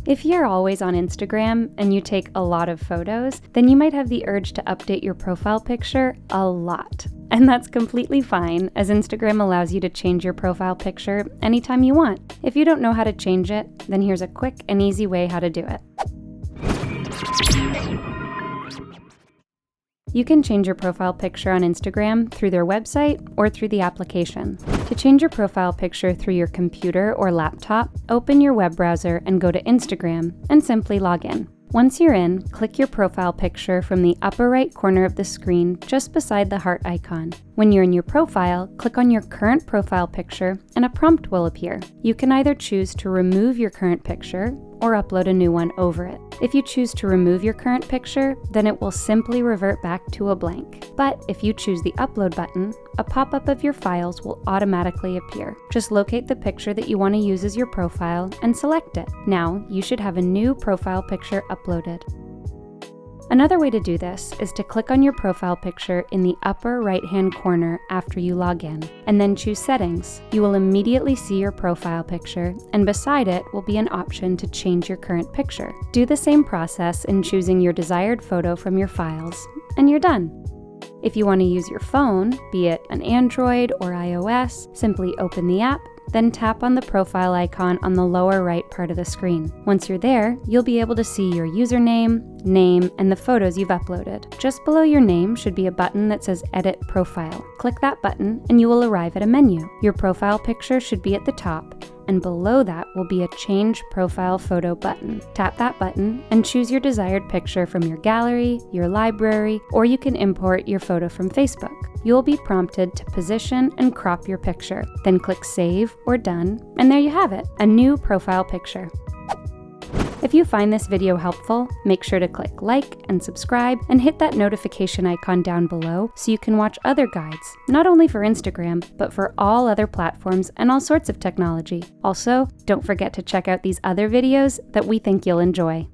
If you're always on Instagram and you take a lot of photos, then you might have the urge to update your profile picture a lot. And that's completely fine, as Instagram allows you to change your profile picture anytime you want. If you don't know how to change it, then here's a quick and easy way how to do it. You can change your profile picture on Instagram through their website or through the application. To change your profile picture through your computer or laptop, open your web browser and go to Instagram and simply log in. Once you're in, click your profile picture from the upper right corner of the screen just beside the heart icon. When you're in your profile, click on your current profile picture and a prompt will appear. You can either choose to remove your current picture or upload a new one over it. If you choose to remove your current picture, then it will simply revert back to a blank. But if you choose the upload button, a pop-up of your files will automatically appear. Just locate the picture that you want to use as your profile and select it. Now, you should have a new profile picture uploaded. Another way to do this is to click on your profile picture in the upper right-hand corner after you log in, and then choose Settings. You will immediately see your profile picture, and beside it will be an option to change your current picture. Do the same process in choosing your desired photo from your files, and you're done. If you want to use your phone, be it an Android or iOS, simply open the app, then tap on the profile icon on the lower right part of the screen. Once you're there, you'll be able to see your username, name, and the photos you've uploaded. Just below your name should be a button that says Edit Profile. Click that button and you will arrive at a menu. Your profile picture should be at the top, and below that will be a Change Profile Photo button. Tap that button and choose your desired picture from your gallery, your library, or you can import your photo from Facebook. You'll be prompted to position and crop your picture. Then click Save or Done, and there you have it, a new profile picture. If you find this video helpful, make sure to click like and subscribe and hit that notification icon down below so you can watch other guides, not only for Instagram, but for all other platforms and all sorts of technology. Also, don't forget to check out these other videos that we think you'll enjoy.